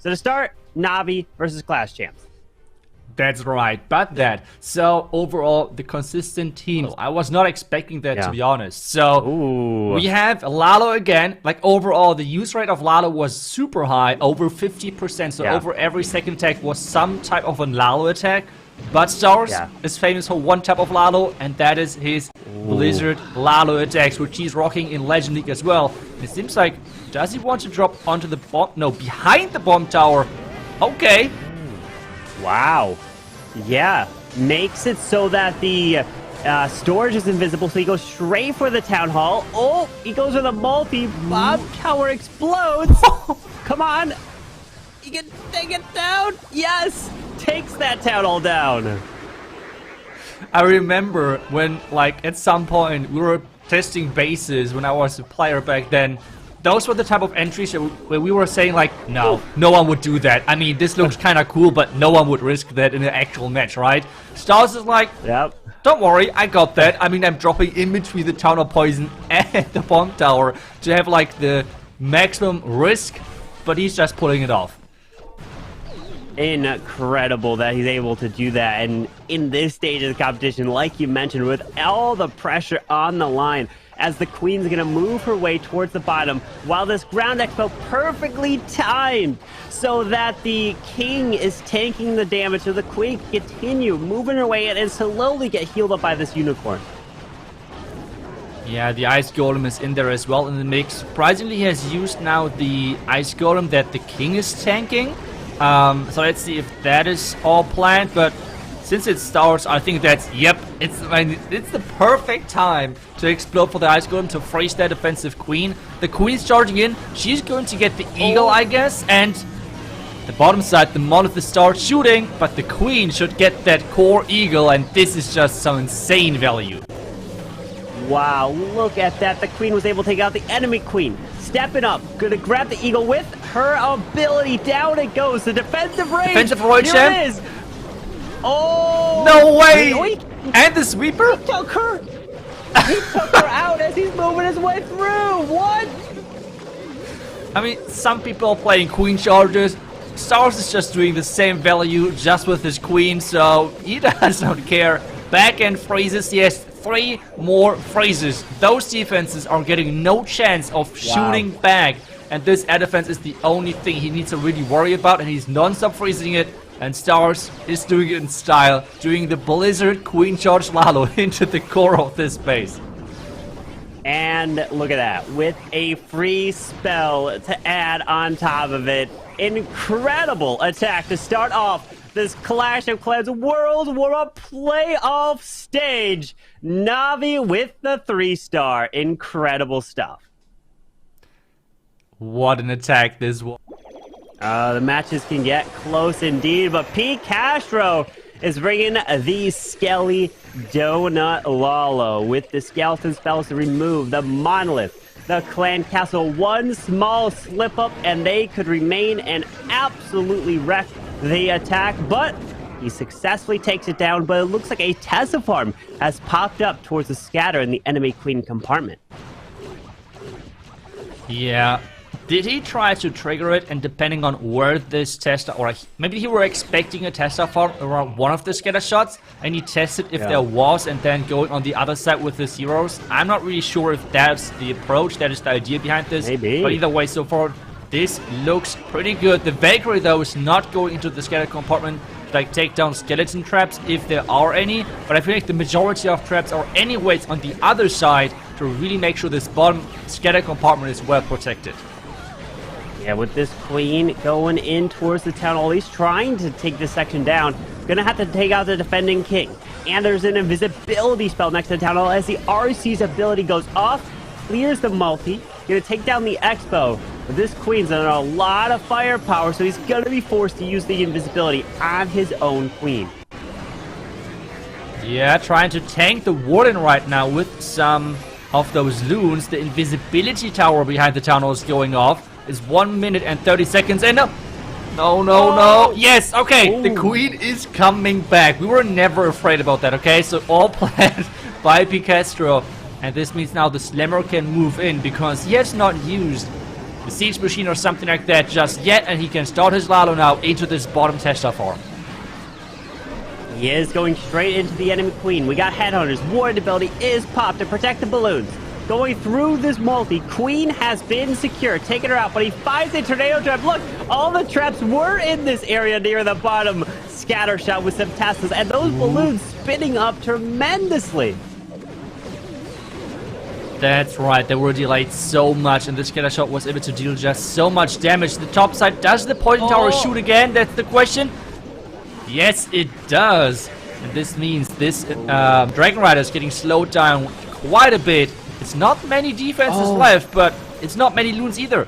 So to start, Navi versus Clash Champs. That's right, but so overall, the consistent team, I was not expecting that, to be honest. So we have Lalo again. Like overall, the use rate of Lalo was super high, over 50%. So over every second attack was some type of a Lalo attack. But Stars is famous for one type of Lalo, and that is his Blizzard Lalo attacks, which he's rocking in Legend League as well. It seems like, does he want to drop onto the bomb? No, behind the bomb tower. Okay. Wow. Yeah. Makes it so that the storage is invisible, so he goes straight for the Town Hall. Oh, he goes with a multi. Bomb tower explodes. Come on. He can take it down. Yes. Takes that Town Hall down. I remember when, like, at some point we were testing bases when I was a player back then. Those were the type of entries where we were saying, like, no one would do that. I mean, this looks kind of cool, but no one would risk that in an actual match, right? Stars is like, don't worry, I got that. I mean, I'm dropping in between the Town Hall Poison and the Bomb Tower to have, like, the maximum risk, but he's just pulling it off. Incredible that he's able to do that. And in this stage of the competition, like you mentioned, with all the pressure on the line, as the Queen's gonna move her way towards the bottom, while this ground expo perfectly timed so that the King is tanking the damage, so the Queen can continue moving her way in and slowly get healed up by this Unicorn. Yeah, the Ice Golem is in there as well in the mix. Surprisingly, he has used now the Ice Golem that the King is tanking. So let's see if that is all planned, but since it starts, I think that's, it's the perfect time to explode for the Ice Golem to freeze that defensive Queen. The Queen's charging in, she's going to get the Eagle, I guess, and the bottom side, the Monolith starts shooting, but the Queen should get that core Eagle, and this is just some insane value. Wow, look at that. The Queen was able to take out the enemy Queen. Stepping up, gonna grab the Eagle with her ability. Down it goes. The defensive range. Defensive Royal Champ. Here it is. Oh! No way! And the sweeper? He took her. He took her out as he's moving his way through. What? I mean, some people are playing Queen charges. Stars is just doing the same value, just with his Queen, so he doesn't care. Back end freezes. He has 3 more phrases. Those defenses are getting no chance of shooting back, and this air defense is the only thing he needs to really worry about, and he's non-stop freezing it, and Stars is doing it in style, doing the Blizzard Queen Charge Lalo into the core of this base. And look at that, with a free spell to add on top of it. Incredible attack to start off this Clash of Clans World Warmup playoff stage. Navi with the 3-star. Incredible stuff. What an attack this was. The matches can get close indeed, but P. Castro is bringing the Skelly Donut Lalo with the skeleton spells to remove the Monolith. The Clan Castle, one small slip up and they could remain and absolutely wreck the attack, but he successfully takes it down. But it looks like a Tesla farm has popped up towards the scatter in the enemy Queen compartment. Yeah. Did he try to trigger it, and depending on where this Tesla, or maybe he were expecting a Tesla farm around one of the scatter shots, and he tested if there was, and then going on the other side with his heroes. I'm not really sure if that's the approach, that is the idea behind this. Maybe. But either way, so far, this looks pretty good. The Valkyrie, though, is not going into the scatter compartment to, like, take down skeleton traps, if there are any. But I feel like the majority of traps are anyways on the other side to really make sure this bottom scatter compartment is well protected. Yeah, with this Queen going in towards the Town Hall, he's trying to take this section down. Gonna have to take out the defending King. And there's an invisibility spell next to the Town Hall as the RC's ability goes off, clears the multi, gonna take down the Expo. But this Queen's under a lot of firepower, so he's gonna be forced to use the invisibility on his own Queen. Yeah, trying to tank the Warden right now with some of those loons. The invisibility tower behind the Town Hall is going off. Is 1 minute and 30 seconds, and no. Yes, okay, the Queen is coming back. We were never afraid about that, okay? So all planned by P. Castro, and this means now the Slammer can move in because he has not used the Siege Machine or something like that just yet, and he can start his Lalo now into this bottom tester farm. He is going straight into the enemy queen. We got Headhunters. Ward ability is popped to protect the balloons. Going through this multi, queen has been secure, taking her out, but he finds a tornado trap. Look, all the traps were in this area near the bottom. Scatter shot with some Teslas, and those balloons spinning up tremendously. That's right, they were delayed so much, and the scatter shot was able to deal just so much damage. The top side, does the poison tower shoot again? That's the question. Yes, it does. And this means this Dragon Rider is getting slowed down quite a bit. It's not many defenses left, but it's not many loons either.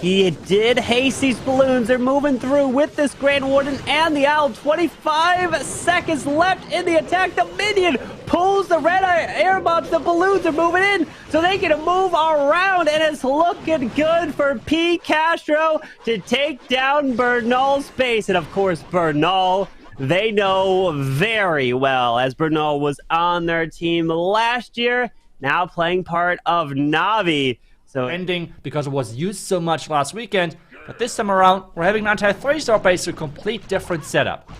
He did haste these balloons. They're moving through with this Grand Warden and the Owl. 25 seconds left in the attack. The minion pulls the red air bombs. The balloons are moving in, so they can move around, and it's looking good for P. Castro to take down Bernal's base. And of course, Bernal, they know very well, as Bernal was on their team last year, now playing part of Navi. So ending because it was used so much last weekend, but this time around we're having an anti-3-star base, so a complete different setup.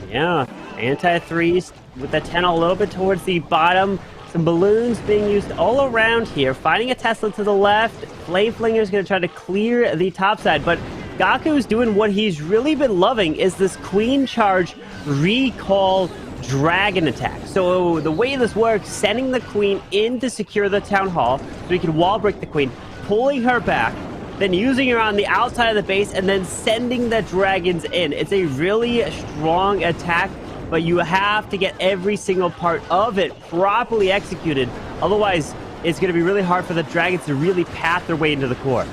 Yeah, anti-3s with the 10 a little bit towards the bottom. Some balloons being used all around here. Finding a Tesla to the left. Flame Flinger is going to try to clear the top side, but Gaku's doing what he's really been loving is this Queen Charge recall dragon attack. So the way this works, sending the queen in to secure the town hall so we can wall break the queen, pulling her back, then using her on the outside of the base, and then sending the dragons in. It's a really strong attack, but you have to get every single part of it properly executed. Otherwise, it's going to be really hard for the dragons to really path their way into the core.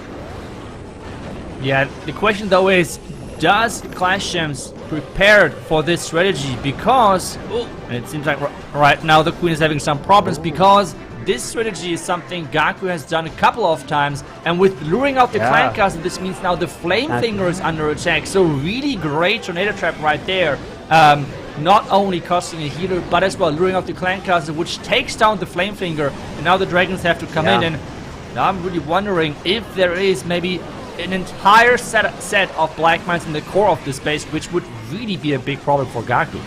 Yeah, the question though is, does Clash Champs prepared for this strategy? Because and it seems like right now the queen is having some problems, because this strategy is something Gaku has done a couple of times, and with luring out the clan castle, this means now the flame finger is under attack. So really great tornado trap right there, not only costing a healer but as well luring out the clan castle, which takes down the flame finger, and now the dragons have to come in. And now I'm really wondering if there is maybe an entire set of black mines in the core of this base, which would really be a big problem for Gaku.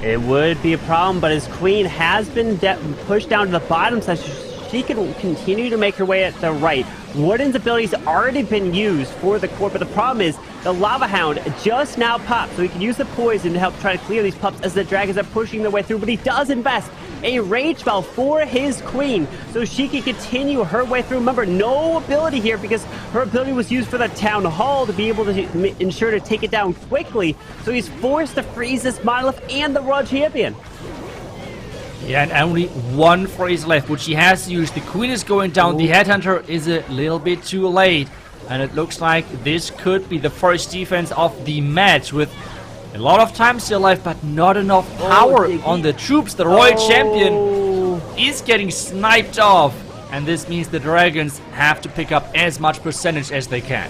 It would be a problem, but his queen has been pushed down to the bottom so she can continue to make her way at the right. Warden's abilities have already been used for the core, but the problem is the Lava Hound just now popped, so he can use the poison to help try to clear these pups as the dragons are pushing their way through, but he does invest a rage spell for his queen so she can continue her way through. Remember, no ability here because her ability was used for the town hall to be able to ensure to take it down quickly, so he's forced to freeze this Monolith and the World Champion. Yeah, and only one phrase left, which he has used. The queen is going down. The headhunter is a little bit too late, and it looks like this could be the first defense of the match, with a lot of time still left, but not enough power on the troops. The Royal Champion is getting sniped off, and this means the dragons have to pick up as much percentage as they can.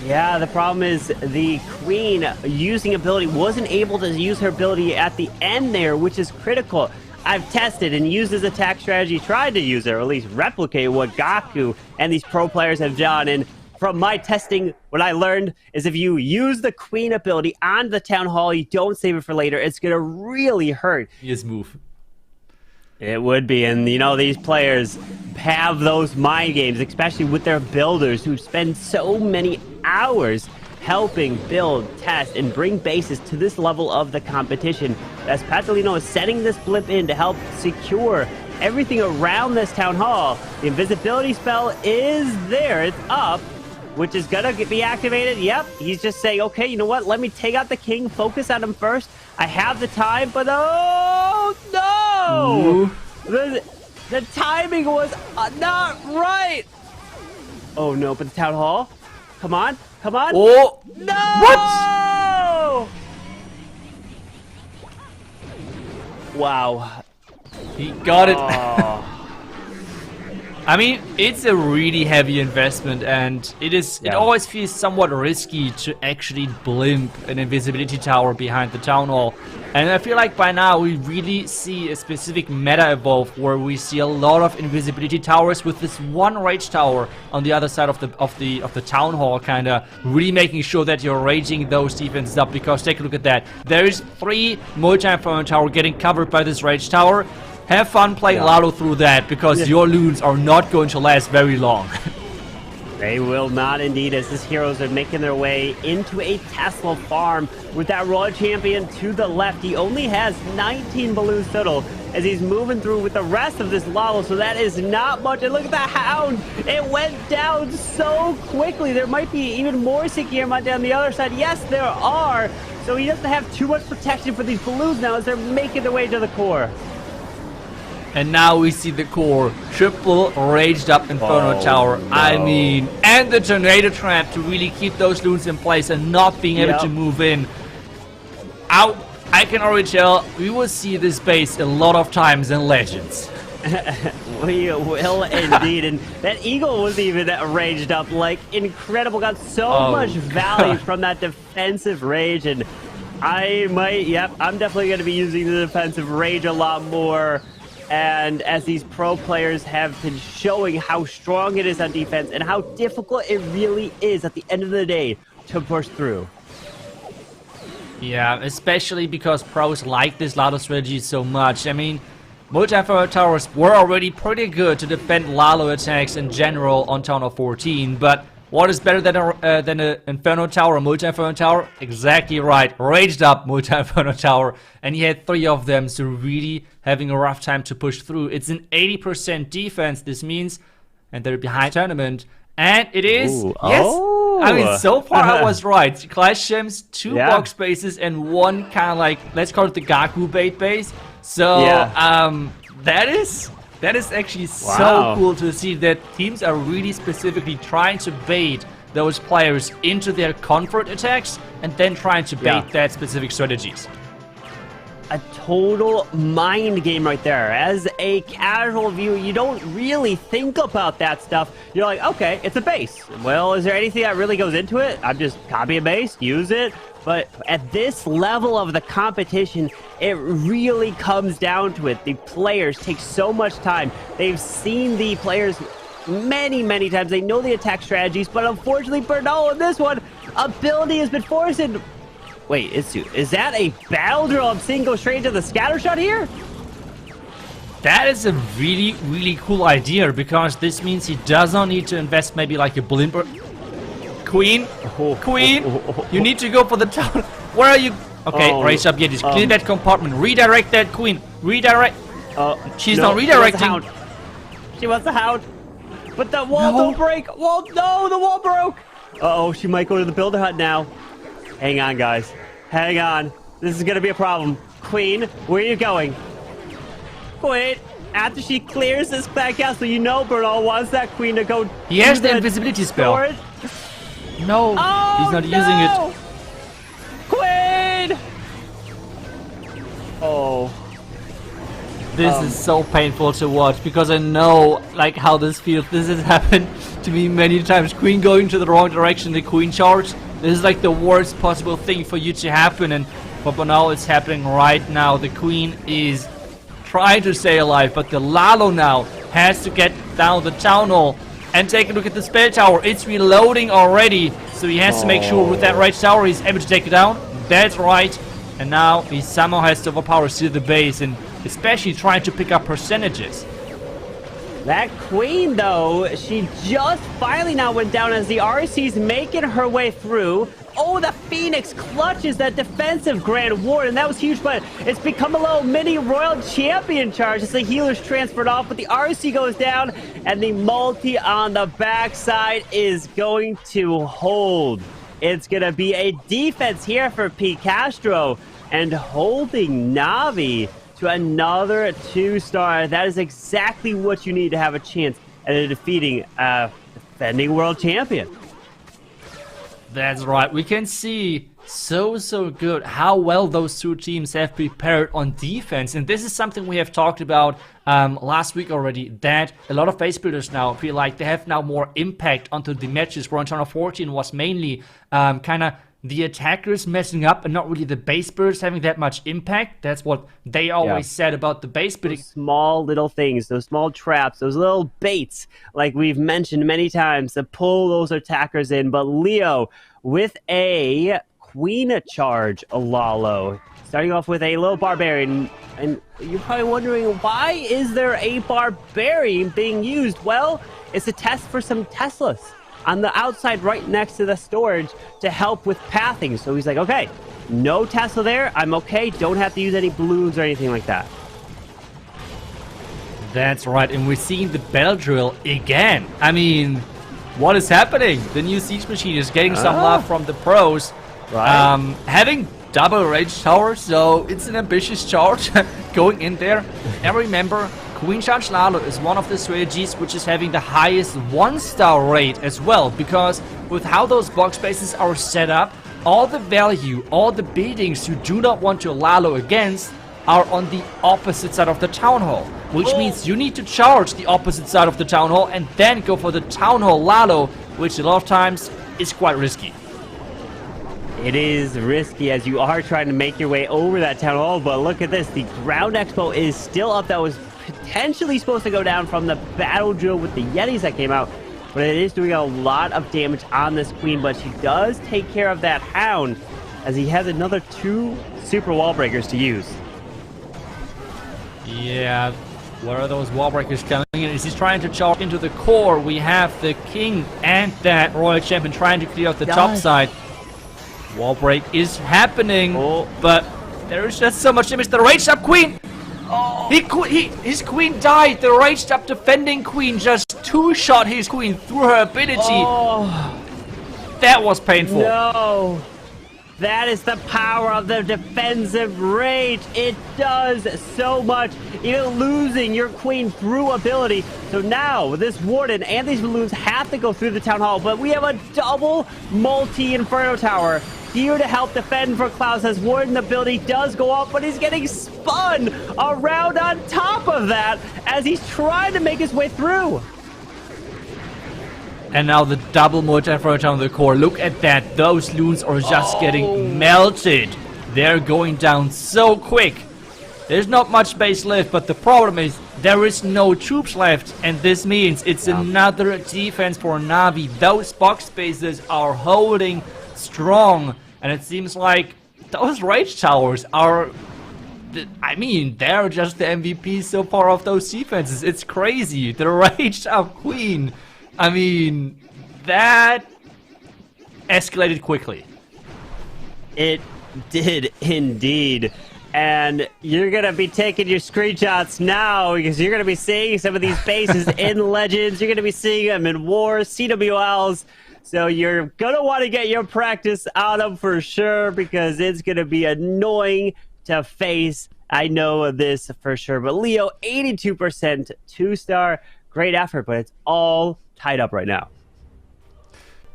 Yeah, the problem is the queen using ability wasn't able to use her ability at the end there, which is critical. I've tested and used his attack strategy, tried to use it, or at least replicate what Gaku and these pro players have done. And from my testing, what I learned is if you use the queen ability on the town hall, you don't save it for later, it's going to really hurt. His move. It would be, and you know, these players have those mind games, especially with their builders who spend so many hours helping build, test, and bring bases to this level of the competition. As Patalino is setting this blip in to help secure everything around this town hall. The invisibility spell is there, it's up, which is gonna be activated. Yep, he's just saying, okay, you know what, let me take out the king, focus on him first. I have the time, but oh no! The timing was not right! Oh no, but the town hall? Come on, come on! Oh! No! What? Wow. He got it. I mean, it's a really heavy investment, and it always feels somewhat risky to actually blimp an invisibility tower behind the town hall. And I feel like by now we really see a specific meta evolve where we see a lot of invisibility towers with this one rage tower on the other side of the town hall, kinda really making sure that you're raging those defenses up, because take a look at that. There is 3 multi-inferno tower getting covered by this rage tower. Have fun playing Lalo through that, because your loons are not going to last very long. They will not indeed, as these heroes are making their way into a Tesla farm with that Royal Champion to the left. He only has 19 balloons total as he's moving through with the rest of this Lalo, so that is not much. And look at the Hound. It went down so quickly. There might be even more Sekirma down the other side. Yes, there are. So he doesn't have too much protection for these balloons now as they're making their way to the core. And now we see the core triple raged up Inferno Tower. No. I mean, and the Tornado Trap to really keep those loons in place and not being able to move in. Out. I can already tell we will see this base a lot of times in Legends. We will indeed. And that Eagle was even raged up, like incredible. Got so much value from that defensive rage. And I might, I'm definitely going to be using the defensive rage a lot more. And as these pro players have been showing how strong it is on defense and how difficult it really is at the end of the day to push through. Yeah, especially because pros like this Lalo strategy so much. I mean, multi-inferno towers were already pretty good to defend Lalo attacks in general on Town Hall 14, but what is better than an Inferno Tower, a multi-Inferno Tower? Exactly right, raged up multi-Inferno Tower, and he had 3 of them, so really having a rough time to push through. It's an 80% defense, this means, and they're behind tournament, and it is, I mean, so far I was right. Clash Gems, 2 box bases, and 1 kind of like, let's call it the Gaku bait base. So, that is actually so cool to see that teams are really specifically trying to bait those players into their comfort attacks and then trying to bait that specific strategies. A total mind game right there. As a casual viewer, you don't really think about that stuff. You're like, okay, it's a base. Well, is there anything that really goes into it? I'm just copy a base, use it. But at this level of the competition, it really comes down to it. The players take so much time. They've seen the players many times. They know the attack strategies, but unfortunately, Bernal in this one, ability has been forced. Wait, is that a battle drill I'm seeing go straight into the scatter shot here? That is a really cool idea, because this means he does not need to invest maybe like a blimp. Queen, you need to go for the town. Where are you? Okay, raise up, just clear that compartment. Redirect that Queen. Redirect. She's not redirecting. She wants the Hound. But the wall don't break. Wall, no, the wall broke. Uh-oh, she might go to the builder hut now. Hang on, guys. Hang on. This is going to be a problem. Queen, where are you going? Queen, after she clears this back out, so you know Bernal wants that Queen to go. He has the invisibility spell. No, he's not using it. Queen! Oh. This is so painful to watch, because I know like how this feels. This has happened to me many times. Queen going to the wrong direction, the Queen charge. This is like the worst possible thing for you to happen, and for Bernal it's happening right now. The Queen is trying to stay alive, but the Lalo now has to get down the town hall. And take a look at the spell tower. It's reloading already, so he has to make sure with that right tower he's able to take it down. That's right. And now he somehow has to overpower still the base, and especially trying to pick up percentages. That Queen, though, she just finally now went down as the RC's making her way through. Oh, the Phoenix clutches that defensive Grand Ward, and that was huge, but it's become a little mini Royal Champion charge as the healers transferred off, but the RC goes down, and the multi on the backside is going to hold. It's going to be a defense here for P. Castro, and holding Navi to another 2-star. That is exactly what you need to have a chance at defeating defending world champion. That's right. We can see so good how well those two teams have prepared on defense. And this is something we have talked about last week already, that a lot of base builders now feel like they have now more impact onto the matches, where on Channel 14 was mainly kind of the attackers messing up and not really the base builders having that much impact. That's what they always said about the base building. Those small little things, those small traps, those little baits, like we've mentioned many times, to pull those attackers in. But Leo with a Queen charge, Lalo, starting off with a little barbarian. And you're probably wondering, why is there a barbarian being used? Well, it's a test for some Teslas on the outside right next to the storage to help with pathing. So he's like, okay, no Tesla there, I'm okay, don't have to use any balloons or anything like that. That's right, and we're seeing the battle drill again. I mean, what is happening? The new siege machine is getting some love from the pros. Right. Having double rage tower, so it's an ambitious charge going in there. And remember, Queen Charge Lalo is one of the strategies which is having the highest 1-star rate as well, because with how those box spaces are set up, all the value, all the buildings you do not want your Lalo against are on the opposite side of the town hall, which means you need to charge the opposite side of the town hall and then go for the town hall Lalo, which a lot of times is quite risky. It is risky as you are trying to make your way over that town hall, but look at this, the ground expo is still up. That was potentially supposed to go down from the battle drill with the Yetis that came out, but it is doing a lot of damage on this queen. But she does take care of that hound as he has another 2 super wall breakers to use. Yeah, where are those wall breakers coming in? Is he trying to charge into the core? We have the king and that royal champion trying to clear out the top side. Wall break is happening, but there is just so much damage. The raged up queen! His queen died. The raged up defending queen just 2-shot his queen through her ability. That was painful. No, that is the power of the defensive rage. It does so much, even losing your queen through ability. So now this warden and these balloons have to go through the town hall, but we have a double multi-inferno tower here to help defend for Klaus, as Warden ability does go up, but he's getting spun around on top of that as he's trying to make his way through. And now the double multi-inferno on the core. Look at that. Those loons are just getting melted. They're going down so quick. There's not much base left, but the problem is there is no troops left, and this means it's another defense for Navi. Those box spaces are holding strong. And it seems like those rage towers are, I mean, they're just the MVP so far of those defenses. It's crazy. The raged up queen. I mean, that escalated quickly. It did indeed. And you're going to be taking your screenshots now, because you're going to be seeing some of these bases in Legends. You're going to be seeing them in Wars, CWLs. So you're going to want to get your practice on them for sure, because it's going to be annoying to face. I know this for sure. But Leo, 82%, 2-star. Great effort, but it's all tied up right now.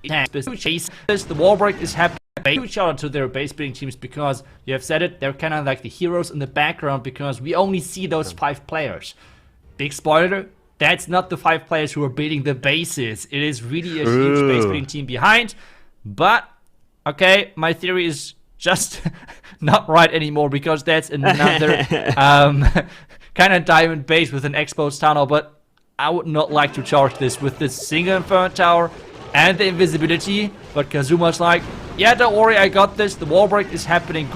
The wall break is happening. Huge shout out to their base building teams, because you have said it, they're kind of like the heroes in the background, because we only see those 5 players. Big spoiler. That's not the 5 players who are building the bases. It is really a huge base building team behind. But, okay, my theory is just not right anymore, because that's another kind of diamond base with an exposed tunnel. But I would not like to charge this with this single inferno tower and the invisibility. But Kazuma's like, yeah, don't worry, I got this. The wall break is happening,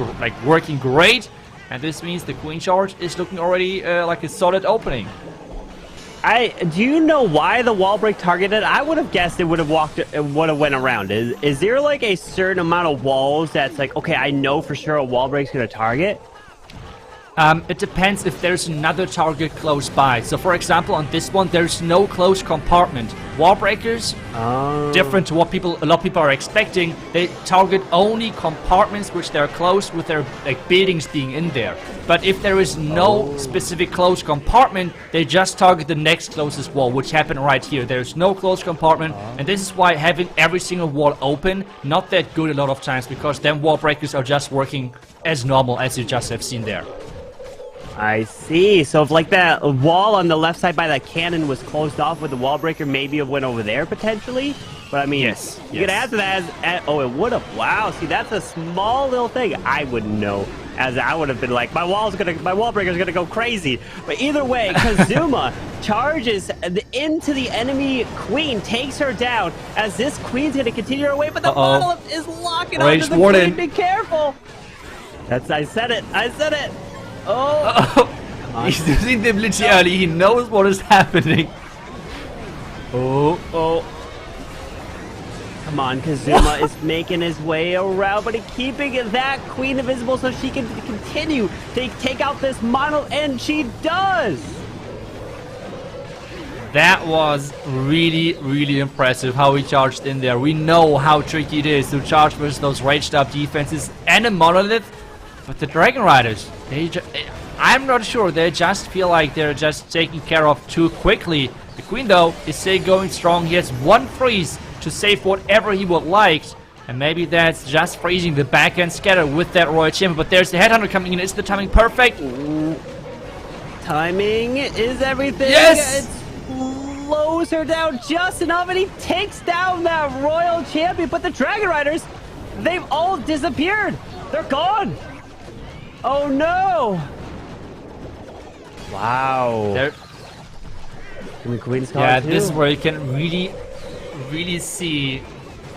working great. And this means the queen charge is looking already like a solid opening. Do you know why the wall break targeted? I would have guessed it would have went around. Is there like a certain amount of walls that's like, okay, I know for sure a wall break's gonna target? It depends if there's another target close by. So for example, on this one, there's no close compartment. Wall breakers, different to what a lot of people are expecting. They target only compartments which they're close with their buildings being in there. But if there is no specific close compartment, they just target the next closest wall, which happened right here. There's no close compartment, and this is why having every single wall open, not that good a lot of times, because then wall breakers are just working as normal as you just have seen there. I see. So if like that wall on the left side by that cannon was closed off with the wall breaker, maybe it went over there potentially. But I mean, yes, you could add to that oh, it would have. Wow. See, that's a small little thing. I wouldn't know, as I would have been like, my wall breaker's gonna go crazy. But either way, Kazuma charges into the enemy queen, takes her down, as this queen's gonna continue her way, but the Monolith is locking onto the queen. Be careful. I said it. Oh! He's using the ability early. He knows what is happening. Oh. Come on, Kazuma is making his way around, but he's keeping that queen invisible so she can continue to take out this Monolith, and she does! That was really, really impressive how he charged in there. We know how tricky it is to charge versus those raged up defenses and a Monolith. But the Dragon Riders, I'm not sure, they just feel like they're just taken care of too quickly. The Queen, though, is still going strong. He has one freeze to save whatever he would like. And maybe that's just freezing the backhand scatter with that Royal Chamber. But there's the Headhunter coming in. Is the timing perfect? Timing is everything. Yes! It slows her down just enough, and he takes down that Royal Champion. But the Dragon Riders, they've all disappeared. They're gone. Oh no! Wow. Yeah, this is where you can really see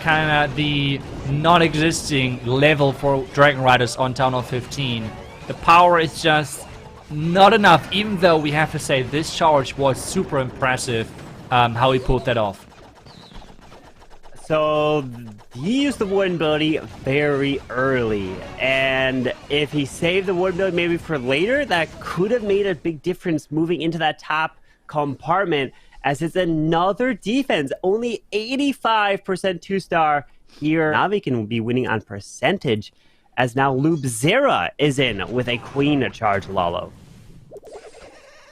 kind of the non-existing level for Dragon Riders on Town Hall 15. The power is just not enough, even though we have to say this charge was super impressive, how he pulled that off. So he used the wooden ability very early, and if he saved the wooden ability maybe for later, that could have made a big difference moving into that top compartment, as it's another defense. Only 85% 2-star here. Navi can be winning on percentage, as now Lubzera is in with a queen charge Lalo.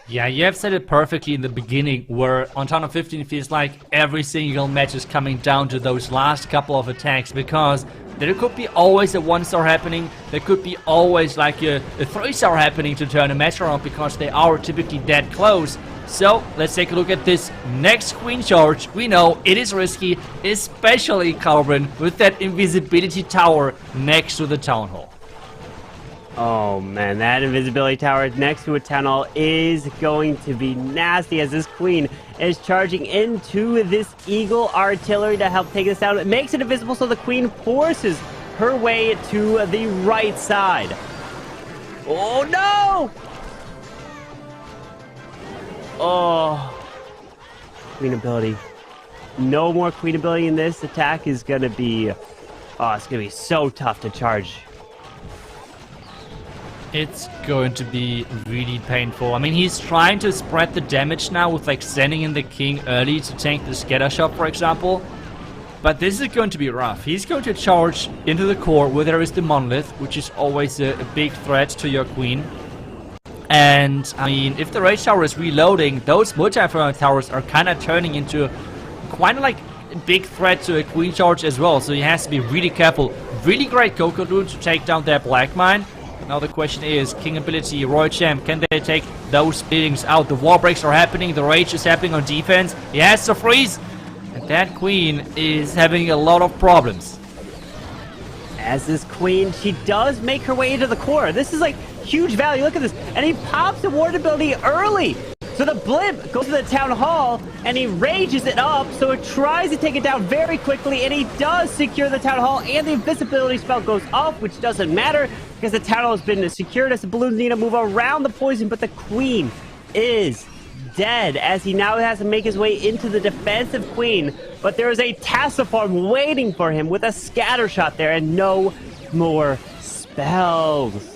Yeah, you have said it perfectly in the beginning, where on Town Hall 15 it feels like every single match is coming down to those last couple of attacks, because there could be always a 1-star happening, there could be always like a 3-star happening to turn a match around, because they are typically that close. So, let's take a look at this next queen charge. We know it is risky, especially Carbon, with that invisibility tower next to the Town Hall. Oh man, that invisibility tower next to a Town Hall is going to be nasty, as this queen is charging into this Eagle artillery to help take this down. It makes it invisible, so the queen forces her way to the right side. Oh no! Oh, queen ability. No more queen ability in this attack is gonna be, oh, it's gonna be so tough to charge. It's going to be really painful. I mean, he's trying to spread the damage now with like sending in the king early to tank the scatter shot, for example. But this is going to be rough. He's going to charge into the core where there is the Monolith, which is always a big threat to your queen. And I mean, if the Rage Tower is reloading, those multi-fire towers are kind of turning into quite like a big threat to a queen charge as well. So he has to be really careful. Really great Coco Rune to take down that Black Mine. Now the question is, King Ability, Royal Champ, can they take those buildings out? The wall breaks are happening, the Rage is happening on defense. He has to freeze, and that Queen is having a lot of problems. As this Queen, she does make her way into the core. This is like huge value, look at this. And he pops the ward ability early. So the blimp goes to the Town Hall, and he rages it up, so it tries to take it down very quickly, and he does secure the Town Hall, and the invisibility spell goes off, which doesn't matter, because the Town Hall has been secured as the balloons need to move around the poison, but the Queen is dead, as he now has to make his way into the defensive Queen, but there is a Tassiform waiting for him with a scatter shot there, and no more spells.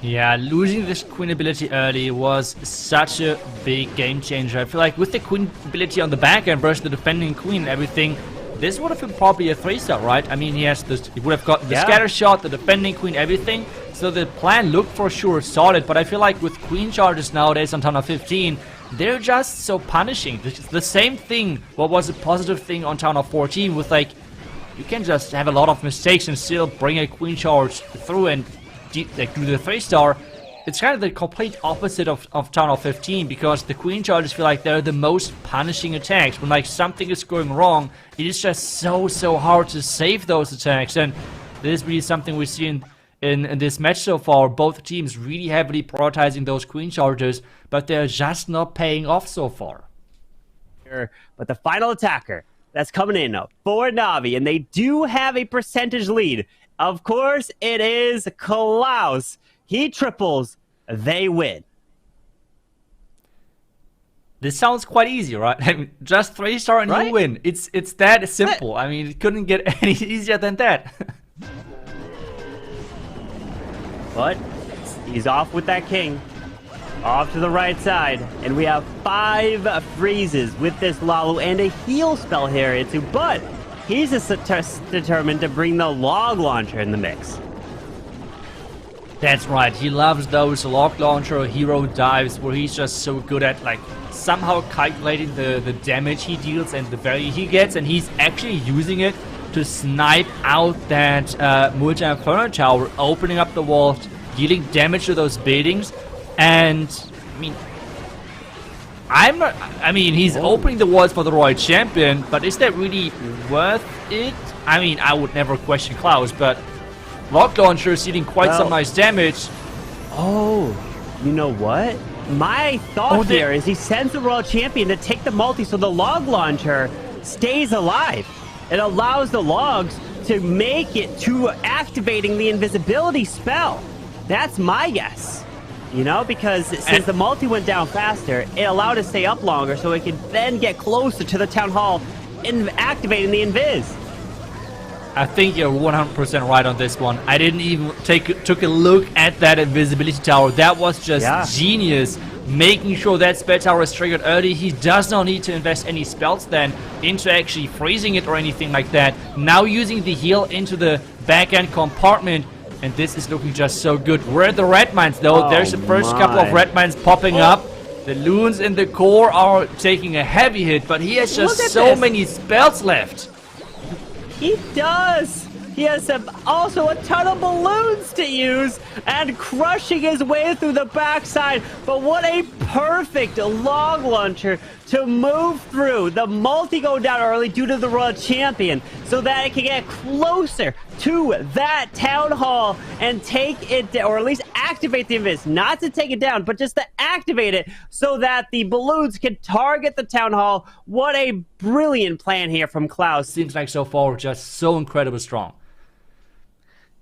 Yeah, losing this queen ability early was such a big game changer. I feel like with the queen ability on the back end versus the defending queen and everything, this would have been probably a 3-star, right? I mean, he would have got the scatter shot, the defending queen, everything. So the plan looked for sure solid, but I feel like with queen charges nowadays on Town Hall 15, they're just so punishing. The same thing, what was a positive thing on Town Hall 14 with like, you can just have a lot of mistakes and still bring a queen charge through and like do the 3-star. It's kind of the complete opposite of Town Hall 15, because the queen charges feel like they're the most punishing attacks. When like something is going wrong, it is just so hard to save those attacks, and this is really something we see in this match so far. Both teams really heavily prioritizing those queen charges, but they're just not paying off so far. But the final attacker that's coming in for Navi, and they do have a percentage lead. Of course, it is Klaus. He triples, they win. This sounds quite easy, right? I mean, just 3-star and you win. It's that simple. I mean, it couldn't get any easier than that. But he's off with that king. Off to the right side. And we have 5 freezes with this Lalo and a heal spell here into, but he's determined to bring the log launcher in the mix. That's right, he loves those log launcher hero dives where he's just so good at like somehow calculating the damage he deals and the value he gets, and he's actually using it to snipe out that multi-inferno tower, opening up the walls, dealing damage to those buildings. And I mean, he's opening the walls for the Royal Champion, but is that really worth it? I mean, I would never question Klaus, but log launcher is dealing quite some nice damage. Oh, you know what? My thought here is he sends the Royal Champion to take the multi so the log launcher stays alive. It allows the logs to make it to activating the invisibility spell. That's my guess. You know, because since the multi went down faster, it allowed it to stay up longer so it could then get closer to the town hall and activating the invis. I think you're 100% right on this one. I didn't even took a look at that invisibility tower. That was just genius. Making sure that spell tower is triggered early. He does not need to invest any spells then into actually freezing it or anything like that. Now using the heal into the back end compartment. And this is looking just so good. Where are the red mines though? There's the first couple of red mines popping up. The loons in the core are taking a heavy hit, but he has just so many spells left. He does! He has also a ton of balloons to use and crushing his way through the backside. But what a perfect log launcher to move through. The multi go down early due to the Royal Champion so that it can get closer to that town hall and take it, or at least activate the invis. Not to take it down, but just to activate it so that the balloons can target the town hall. What a brilliant plan here from Klaus. Seems like so far just so incredibly strong.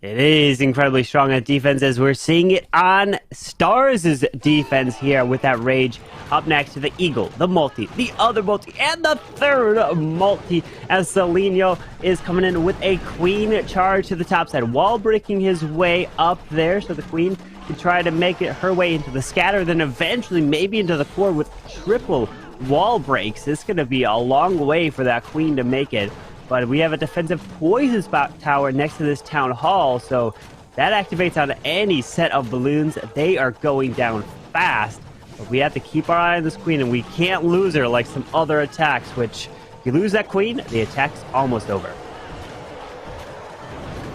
It is incredibly strong at defense, as we're seeing it on Stars' defense here with that Rage. Up next to the Eagle, the multi, the other multi, and the third multi, as Seleno is coming in with a Queen charge to the top side, wall breaking his way up there so the Queen can try to make it her way into the scatter, then eventually maybe into the core with triple wall breaks. It's going to be a long way for that Queen to make it. But we have a defensive poison spot tower next to this town hall, so that activates on any set of balloons. They are going down fast, but we have to keep our eye on this Queen, and we can't lose her like some other attacks, which if you lose that Queen, the attack's almost over.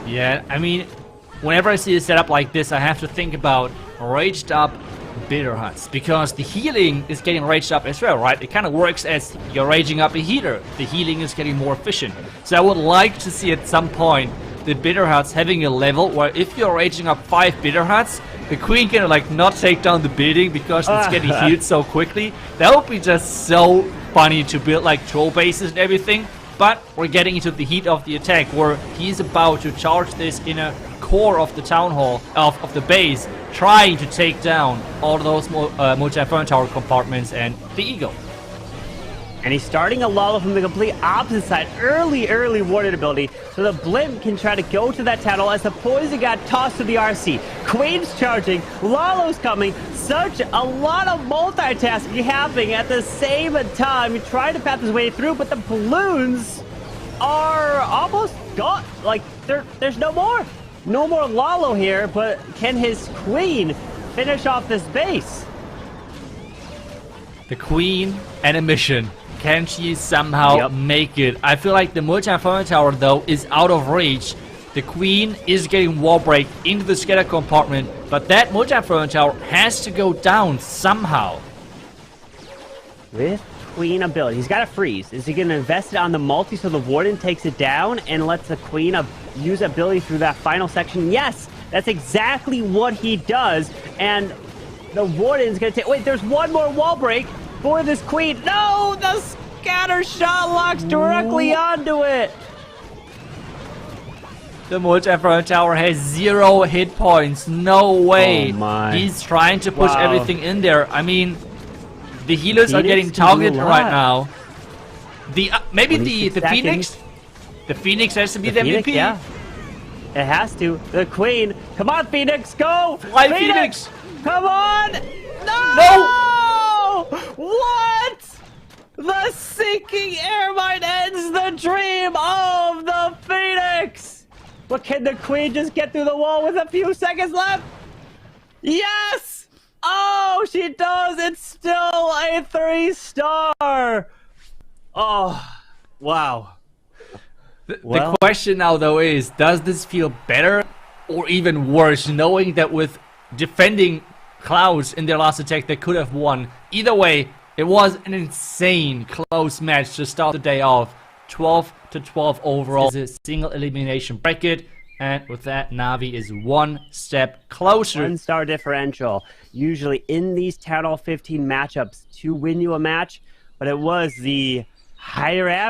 Yeah, I mean, whenever I see a setup like this, I have to think about raged up bitter huts, because the healing is getting raged up as well, right? It kind of works as you're raging up a healer. The healing is getting more efficient. So I would like to see at some point the bitter huts having a level where if you're raging up 5 bitter huts, the Queen can like not take down the building because it's getting healed so quickly. That would be just so funny to build like troll bases and everything. But we're getting into the heat of the attack where he's about to charge this in a core of the town hall, of the base, trying to take down all of those multi-inferno tower compartments and the Eagle. And he's starting a Lalo from the complete opposite side. Early Warden ability. So the Blimp can try to go to that tunnel as the Poison got tossed to the RC. Queen's charging. Lalo's coming. Such a lot of multitasking happening at the same time. He tried to path his way through, but the balloons are almost gone. Like, there's no more. No more Lalo here, but can his Queen finish off this base? The Queen and a mission. Can she somehow make it? I feel like the multi-fire tower, though, is out of reach. The Queen is getting wall break into the scatter compartment, but that multi-fire tower has to go down somehow. With Queen ability, he's got to freeze. Is he going to invest it on the multi so the Warden takes it down and lets the Queen use ability through that final section? Yes, that's exactly what he does. And the Warden's going to take... Wait, there's one more wall break for this Queen. No, the scatter shot locks directly onto it. The multi-fire tower has 0 hit points. No way. Oh my. He's trying to push everything in there. I mean, the healers are getting targeted right now. Maybe the Phoenix? The Phoenix has to be the MVP? Yeah. It has to. The Queen. Come on, Phoenix, go! Fly, Phoenix! Come on! No! No! What? The sinking airmine ends the dream of the Phoenix! But can the Queen just get through the wall with a few seconds left? Yes! Oh, she does! It's still a 3-star! Oh, wow. The question now, though, is, does this feel better or even worse, knowing that with defending Clouds in their last attack, they could have won? Either way, it was an insane close match to start the day off. 12-12 overall. It's a single elimination bracket, and with that, Navi is one step closer. 1-star differential. Usually in these Town Hall 15 matchups to win you a match, but it was the higher average.